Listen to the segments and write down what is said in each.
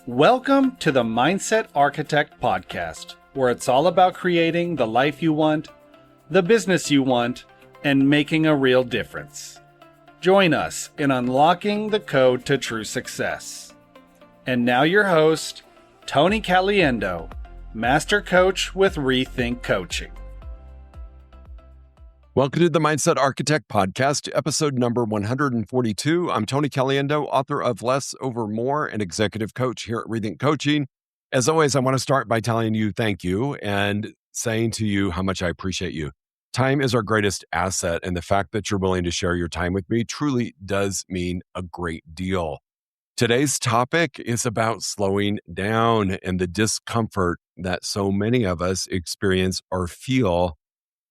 Welcome to the Mindset Architect podcast, where it's all about creating the life you want, the business you want, and making a real difference. Join us in unlocking the code to true success. And now your host, Tony Caliendo, Master Coach with Rethink Coaching. Welcome to the Mindset Architect podcast, episode number 142. I'm Tony Caliendo, author of Less Over More and executive coach here at Rethink Coaching. As always, I want to start by telling you thank you and saying to you how much I appreciate you. Time is our greatest asset, and the fact that you're willing to share your time with me truly does mean a great deal. Today's topic is about slowing down and the discomfort that so many of us experience or feel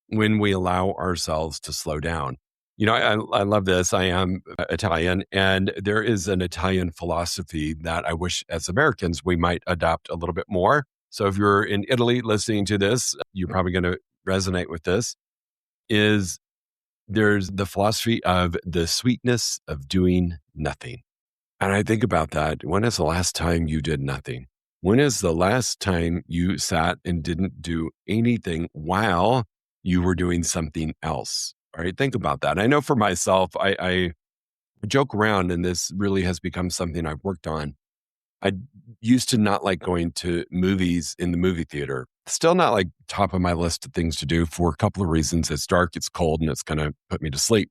when we allow ourselves to slow down. You know, I love this. I am Italian, and there is an Italian philosophy that I wish as Americans we might adopt a little bit more. So if you're in Italy listening to this, you're probably going to resonate with this. There's the philosophy of the sweetness of doing nothing. And I think about that. When is the last time you did nothing? When is the last time you sat and didn't do anything while you were doing something else? All right, think about that. I know for myself, I joke around, and this really has become something I've worked on. I used to not like going to movies in the movie theater. Still not like top of my list of things to do for a couple of reasons. It's dark, it's cold, and it's going to put me to sleep.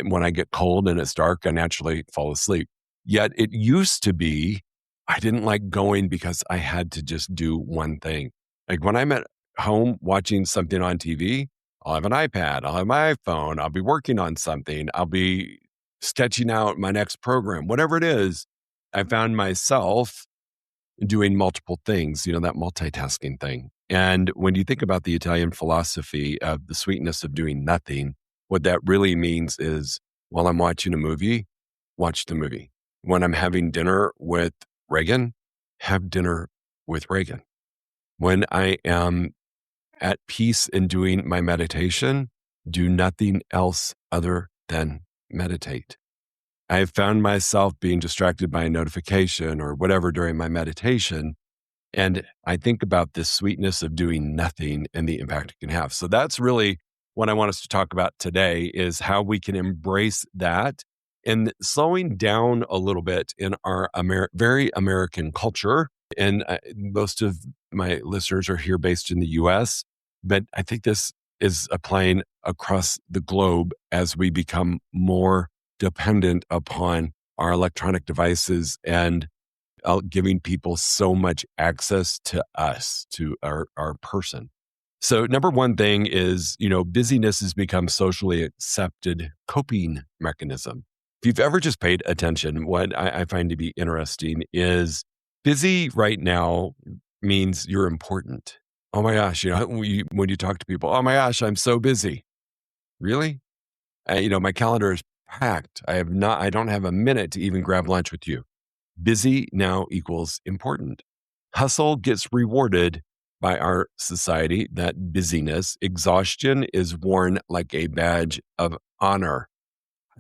When I get cold and it's dark, I naturally fall asleep. Yet it used to be, I didn't like going because I had to just do one thing. Like when I'm at home watching something on TV, I'll have an iPad, I'll have my iPhone, I'll be working on something, I'll be sketching out my next program, whatever it is. I found myself doing multiple things, you know, that multitasking thing. And when you think about the Italian philosophy of the sweetness of doing nothing, what that really means is while I'm watching a movie, watch the movie. When I'm having dinner with Reagan, have dinner with Reagan. When I am at peace in doing my meditation, do nothing else other than meditate. I have found myself being distracted by a notification or whatever during my meditation, and I think about this sweetness of doing nothing and the impact it can have. So that's really what I want us to talk about today, is how we can embrace that and slowing down a little bit in our very American culture. And most of my listeners are here based in the US, but I think this is applying across the globe as we become more dependent upon our electronic devices and giving people so much access to us, to our person. So number one thing is, you know, busyness has become socially accepted coping mechanism. If you've ever just paid attention, what I find to be interesting is busy right now means you're important. Oh my gosh, you know, when you talk to people, oh my gosh, I'm so busy. Really? My calendar is packed. I don't have a minute to even grab lunch with you. Busy now equals important. Hustle gets rewarded by our society, that busyness. Exhaustion is worn like a badge of honor.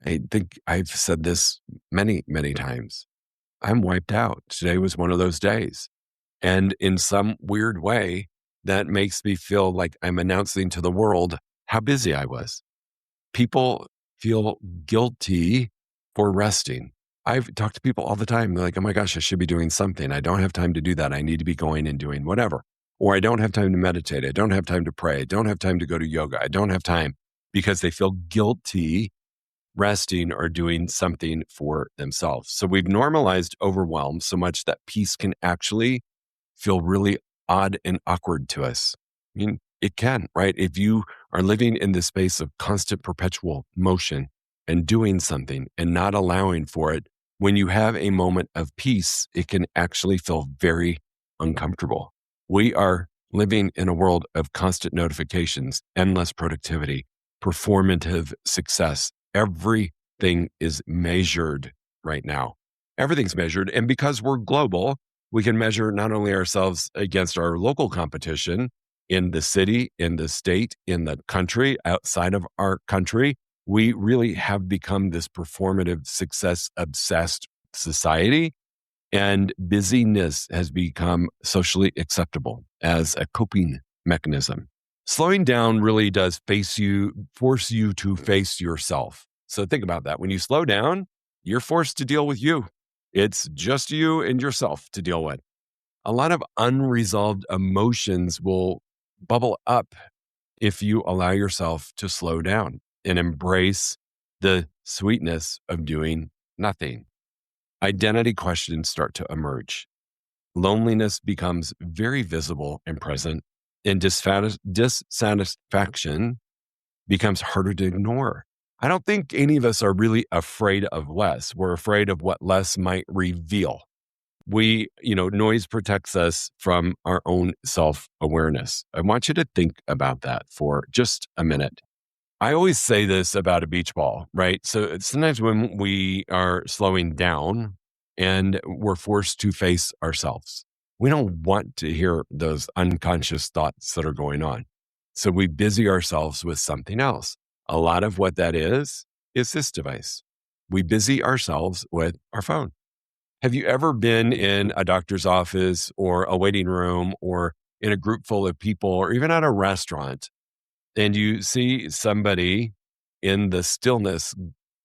I think I've said this many, many times. I'm wiped out. Today was one of those days. And in some weird way, that makes me feel like I'm announcing to the world how busy I was. People feel guilty for resting. I've talked to people all the time. They're like, oh my gosh, I should be doing something. I don't have time to do that. I need to be going and doing whatever. Or I don't have time to meditate. I don't have time to pray. I don't have time to go to yoga. I don't have time, because they feel guilty resting or doing something for themselves. So we've normalized overwhelm so much that peace can actually feel really odd and awkward to us. I mean, it can, right? If you are living in this space of constant perpetual motion and doing something and not allowing for it, when you have a moment of peace, it can actually feel very uncomfortable. We are living in a world of constant notifications, endless productivity, performative success. Everything is measured right now. Everything's measured. And because we're global, we can measure not only ourselves against our local competition in the city, in the state, in the country, outside of our country. We really have become this performative, success-obsessed society And busyness has become socially acceptable as a coping mechanism. Slowing down really does force you to face yourself. So think about that. When you slow down, you're forced to deal with you. It's just you and yourself to deal with. A lot of unresolved emotions will bubble up if you allow yourself to slow down and embrace the sweetness of doing nothing. Identity questions start to emerge. Loneliness becomes very visible and present, and dissatisfaction becomes harder to ignore. I don't think any of us are really afraid of less. We're afraid of what less might reveal. Noise protects us from our own self-awareness. I want you to think about that for just a minute. I always say this about a beach ball, right? So sometimes when we are slowing down and we're forced to face ourselves, we don't want to hear those unconscious thoughts that are going on. So we busy ourselves with something else. A lot of what that is this device. We busy ourselves with our phone. Have you ever been in a doctor's office or a waiting room or in a group full of people or even at a restaurant, and you see somebody in the stillness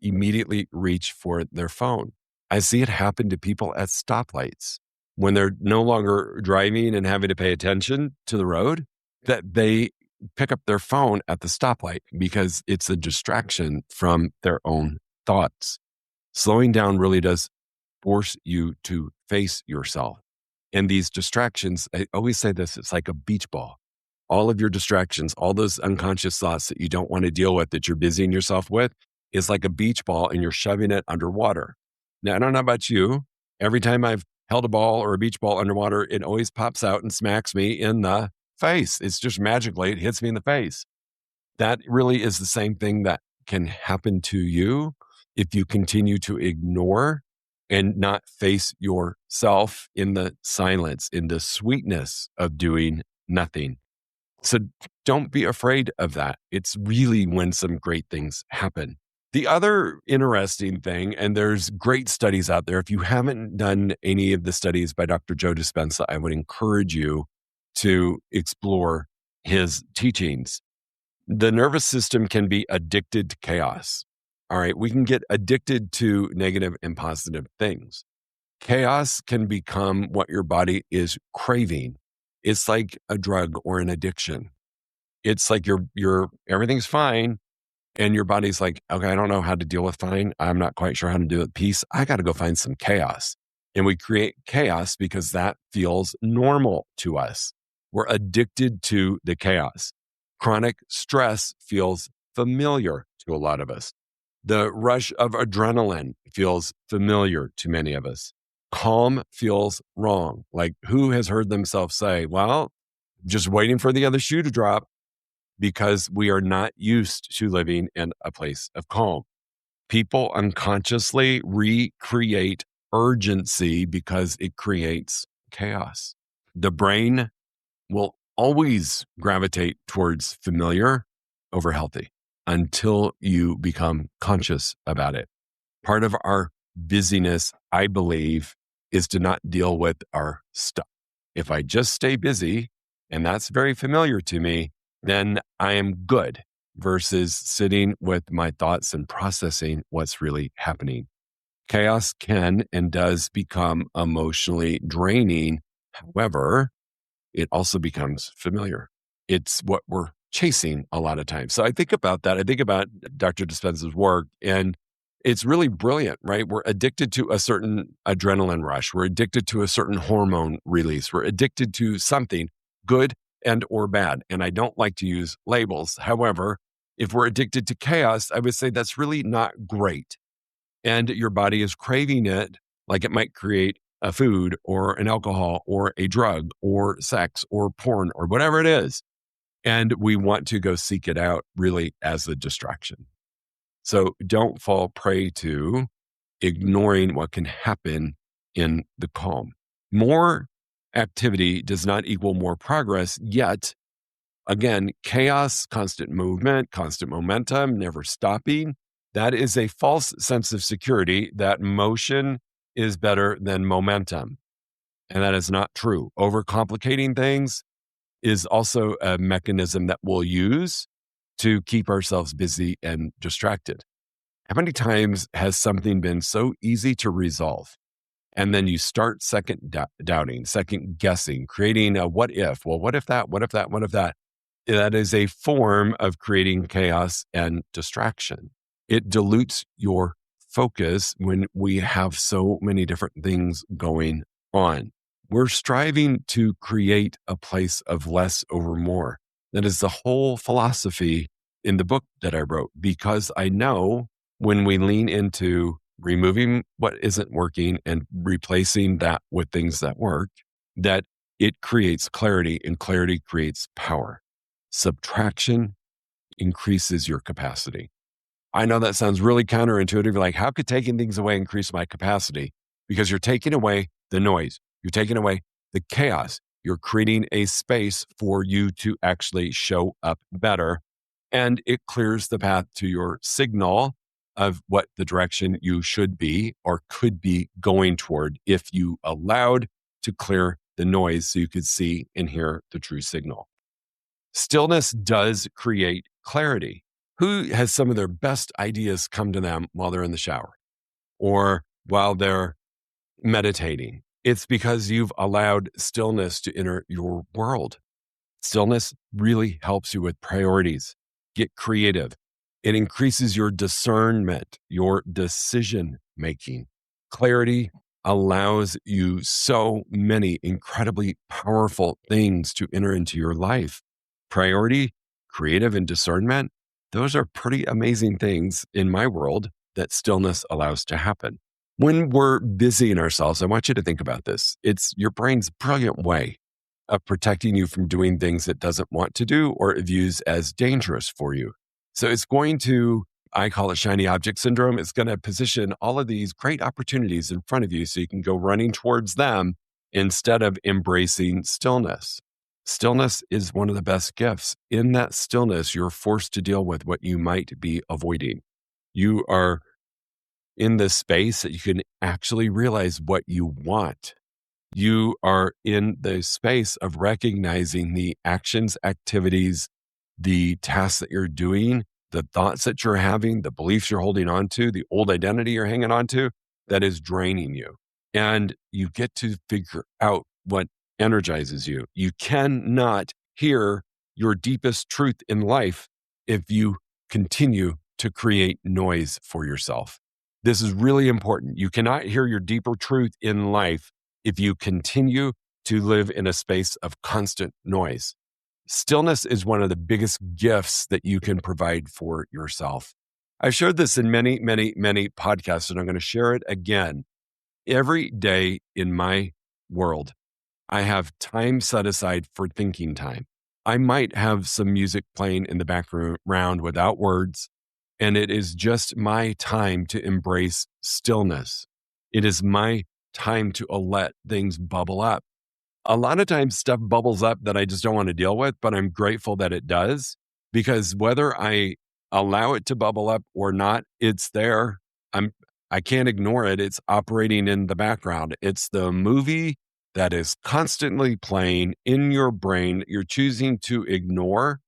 immediately reach for their phone? I see it happen to people at stoplights when they're no longer driving and having to pay attention to the road, that they pick up their phone at the stoplight because it's a distraction from their own thoughts. Slowing down really does force you to face yourself. And these distractions, I always say this, it's like a beach ball. All of your distractions, all those unconscious thoughts that you don't want to deal with, that you're busying yourself with, is like a beach ball and you're shoving it underwater. Now, I don't know about you. Every time I've held a ball or a beach ball underwater, it always pops out and smacks me in the face. It's just magically, it hits me in the face. That really is the same thing that can happen to you if you continue to ignore and not face yourself in the silence, in the sweetness of doing nothing. So don't be afraid of that. It's really when some great things happen. The other interesting thing, and there's great studies out there. If you haven't done any of the studies by Dr. Joe Dispenza, I would encourage you to explore his teachings. The nervous system can be addicted to chaos. All right, we can get addicted to negative and positive things. Chaos can become what your body is craving. It's like a drug or an addiction. It's like you're everything's fine, and your body's like, okay, I don't know how to deal with fine. I'm not quite sure how to deal with peace. I got to go find some chaos. And we create chaos because that feels normal to us. We're addicted to the chaos. Chronic stress feels familiar to a lot of us. The rush of adrenaline feels familiar to many of us. Calm feels wrong. Like, who has heard themselves say, well, just waiting for the other shoe to drop? Because we are not used to living in a place of calm. People unconsciously recreate urgency because it creates chaos. The brain will always gravitate towards familiar over healthy until you become conscious about it. Part of our busyness, I believe, is to not deal with our stuff. If I just stay busy, and that's very familiar to me, then I am good versus sitting with my thoughts and processing what's really happening. Chaos can and does become emotionally draining. However, it also becomes familiar. It's what we're chasing a lot of times. So I think about that. I think about Dr. Dispenza's work, and it's really brilliant, right? We're addicted to a certain adrenaline rush. We're addicted to a certain hormone release. We're addicted to something good and or bad. And I don't like to use labels. However, if we're addicted to chaos, I would say that's really not great. And your body is craving it, like it might create a food or an alcohol or a drug or sex or porn or whatever it is. And we want to go seek it out really as a distraction. So don't fall prey to ignoring what can happen in the calm. More activity does not equal more progress, yet again, chaos, constant movement, constant momentum, never stopping. That is a false sense of security that motion is better than momentum. And that is not true. Overcomplicating things is also a mechanism that we'll use to keep ourselves busy and distracted. How many times has something been so easy to resolve? And then you start second doubting, second guessing, creating a what if? Well, what if that? What if that? What if that? That is a form of creating chaos and distraction. It dilutes your focus when we have so many different things going on. We're striving to create a place of less over more. That is the whole philosophy in the book that I wrote, because I know when we lean into removing what isn't working and replacing that with things that work, that it creates clarity, and clarity creates power. Subtraction increases your capacity. I know that sounds really counterintuitive. You're like, how could taking things away increase my capacity? Because you're taking away the noise. You're taking away the chaos. You're creating a space for you to actually show up better. And it clears the path to your signal of what the direction you should be or could be going toward if you allowed to clear the noise so you could see and hear the true signal. Stillness does create clarity. Who has some of their best ideas come to them while they're in the shower or while they're meditating? It's because you've allowed stillness to enter your world. Stillness really helps you with priorities. Get creative. It increases your discernment, your decision making. Clarity allows you so many incredibly powerful things to enter into your life. Priority, creative, and discernment, those are pretty amazing things in my world that stillness allows to happen. When we're busying ourselves, I want you to think about this. It's your brain's brilliant way of protecting you from doing things it doesn't want to do or it views as dangerous for you. So it's going to, I call it shiny object syndrome. It's going to position all of these great opportunities in front of you so you can go running towards them instead of embracing stillness. Stillness is one of the best gifts. In that stillness, you're forced to deal with what you might be avoiding. You are in this space that you can actually realize what you want. You are in the space of recognizing the actions, activities, the tasks that you're doing, the thoughts that you're having, the beliefs you're holding on to, the old identity you're hanging on to that is draining you. And you get to figure out what energizes you. You cannot hear your deepest truth in life if you continue to create noise for yourself. This is really important. You cannot hear your deeper truth in life if you continue to live in a space of constant noise. Stillness is one of the biggest gifts that you can provide for yourself. I've shared this in many, many, many podcasts, and I'm going to share it again. Every day in my world, I have time set aside for thinking time. I might have some music playing in the background without words, and it is just my time to embrace stillness. It is my time to let things bubble up. A lot of times stuff bubbles up that I just don't want to deal with, but I'm grateful that it does, because whether I allow it to bubble up or not, it's there. I can't ignore it. It's operating in the background. It's the movie that is constantly playing in your brain. You're choosing to ignore,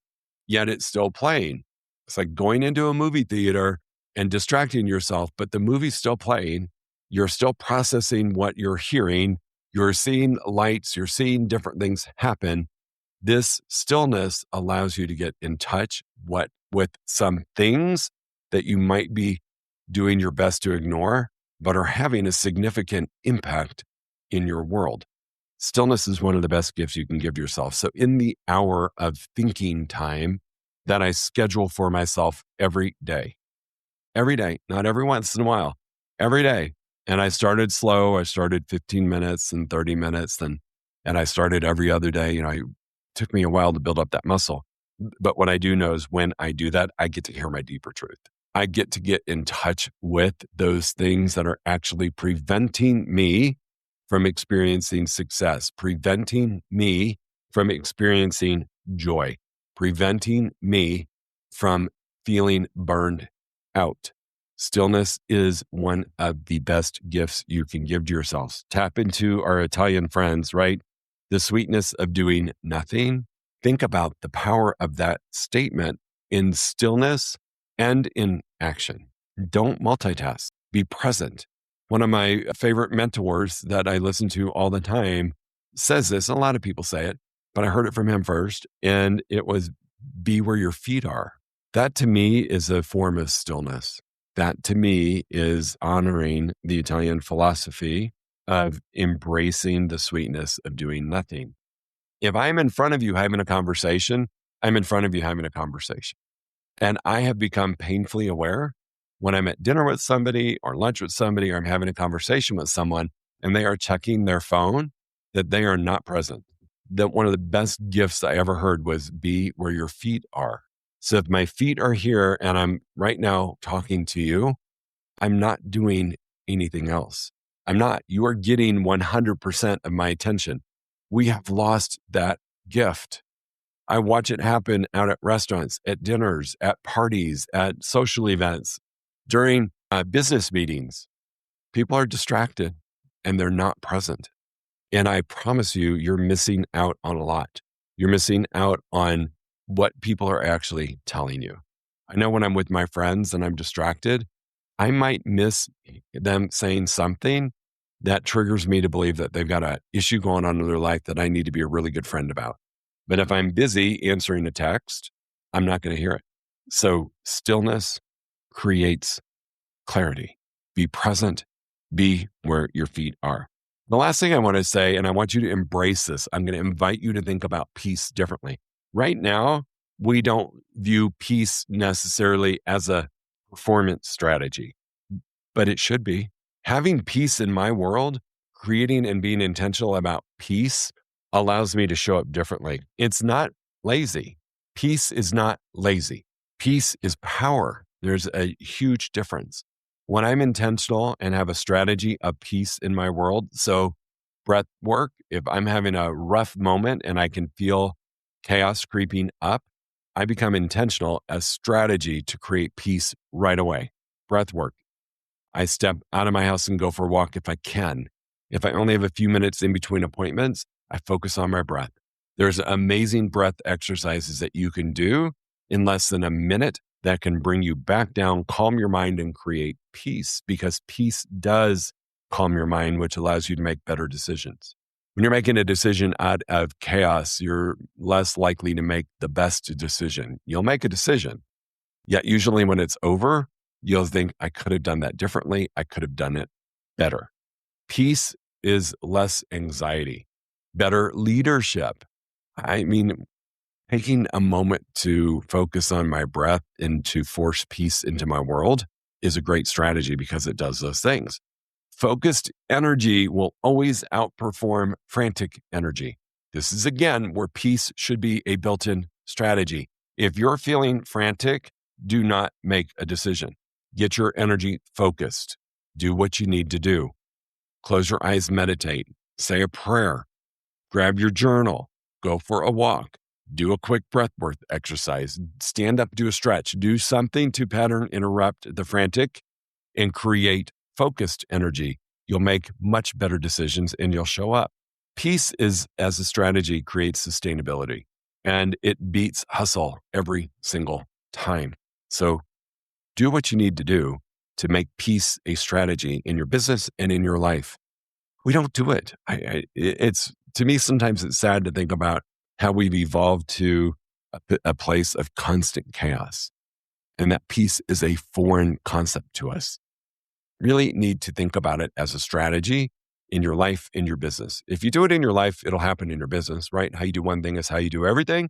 yet it's still playing. It's like going into a movie theater and distracting yourself, but the movie's still playing. You're still processing what you're hearing. You're seeing lights. You're seeing different things happen. This stillness allows you to get in touch with some things that you might be doing your best to ignore, but are having a significant impact in your world. Stillness is one of the best gifts you can give yourself. So in the hour of thinking time that I schedule for myself every day, not every once in a while, every day. And I started slow. I started 15 minutes and 30 minutes and I started every other day. It took me a while to build up that muscle. But what I do know is when I do that, I get to hear my deeper truth. I get to get in touch with those things that are actually preventing me from experiencing success, preventing me from experiencing joy, preventing me from feeling burned out. Stillness is one of the best gifts you can give to yourselves. Tap into our Italian friends, right? The sweetness of doing nothing. Think about the power of that statement in stillness and in action. Don't multitask. Be present. One of my favorite mentors that I listen to all the time says this. A lot of people say it, but I heard it from him first. And it was, be where your feet are. That to me is a form of stillness. That to me is honoring the Italian philosophy of embracing the sweetness of doing nothing. If I'm in front of you having a conversation, I'm in front of you having a conversation. And I have become painfully aware when I'm at dinner with somebody or lunch with somebody, or I'm having a conversation with someone and they are checking their phone, that they are not present. That one of the best gifts I ever heard was be where your feet are. So if my feet are here and I'm right now talking to you, I'm not doing anything else. I'm not. You are getting 100% of my attention. We have lost that gift. I watch it happen out at restaurants, at dinners, at parties, at social events, during business meetings. People are distracted and they're not present. And I promise you, you're missing out on a lot. You're missing out on what people are actually telling you. I know when I'm with my friends and I'm distracted, I might miss them saying something that triggers me to believe that they've got an issue going on in their life that I need to be a really good friend about. But if I'm busy answering a text, I'm not going to hear it. So stillness creates clarity. Be present. Be where your feet are. The last thing I want to say, and I want you to embrace this, I'm going to invite you to think about peace differently. Right now, we don't view peace necessarily as a performance strategy, but it should be. Having peace in my world, creating and being intentional about peace allows me to show up differently. It's not lazy. Peace is not lazy. Peace is power. There's a huge difference. When I'm intentional and have a strategy of peace in my world, so breath work, if I'm having a rough moment and I can feel chaos creeping up, I become intentional as strategy to create peace right away. Breath work. I step out of my house and go for a walk if I can. If I only have a few minutes in between appointments, I focus on my breath. There's amazing breath exercises that you can do in less than a minute that can bring you back down, calm your mind, and create peace, because peace does calm your mind, which allows you to make better decisions. When you're making a decision out of chaos, you're less likely to make the best decision. You'll make a decision, yet usually when it's over, you'll think, I could have done that differently. I could have done it better. Peace is less anxiety, better leadership. I mean, taking a moment to focus on my breath and to force peace into my world is a great strategy because it does those things. Focused energy will always outperform frantic energy. This is, again, where peace should be a built-in strategy. If you're feeling frantic, do not make a decision. Get your energy focused. Do what you need to do. Close your eyes, meditate, say a prayer, grab your journal, go for a walk, do a quick breathwork exercise, stand up, do a stretch, do something to pattern interrupt the frantic and create focused energy. You'll make much better decisions and you'll show up. Peace is, as a strategy, creates sustainability and it beats hustle every single time. So do what you need to do to make peace a strategy in your business and in your life. We don't do it. It's, to me, sometimes it's sad to think about how we've evolved to a place of constant chaos. And that peace is a foreign concept to us. Really need to think about it as a strategy in your life, in your business. If you do it in your life, it'll happen in your business, right? How you do one thing is how you do everything.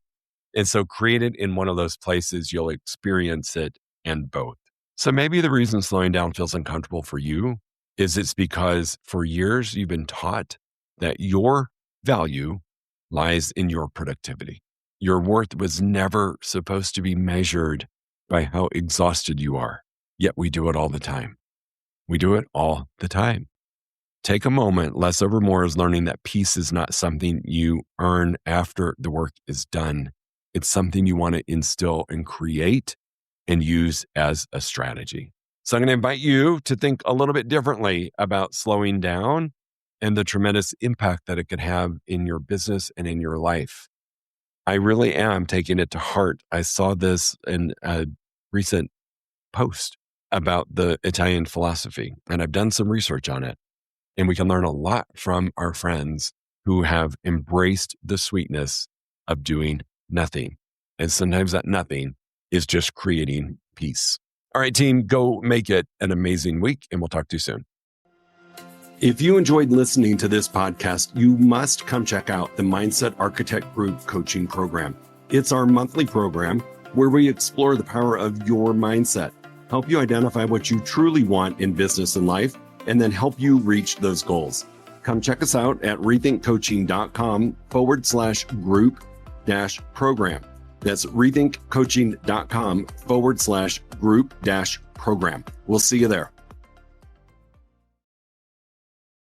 And so create it in one of those places, you'll experience it in both. So maybe the reason slowing down feels uncomfortable for you is it's because for years you've been taught that your value lies in your productivity. Your worth was never supposed to be measured by how exhausted you are, yet we do it all the time. We do it all the time. Take a moment. Less over more is learning that peace is not something you earn after the work is done. It's something you want to instill and create and use as a strategy. So I'm going to invite you to think a little bit differently about slowing down and the tremendous impact that it could have in your business and in your life. I really am taking it to heart. I saw this in a recent post about the Italian philosophy, and I've done some research on it. And we can learn a lot from our friends who have embraced the sweetness of doing nothing. And sometimes that nothing is just creating peace. All right, team, go make it an amazing week, and we'll talk to you soon. If you enjoyed listening to this podcast, you must come check out the Mindset Architect Group Coaching Program. It's our monthly program where we explore the power of your mindset, help you identify what you truly want in business and life, and then help you reach those goals. Come check us out at rethinkcoaching.com/group-program. That's rethinkcoaching.com/group-program. We'll see you there.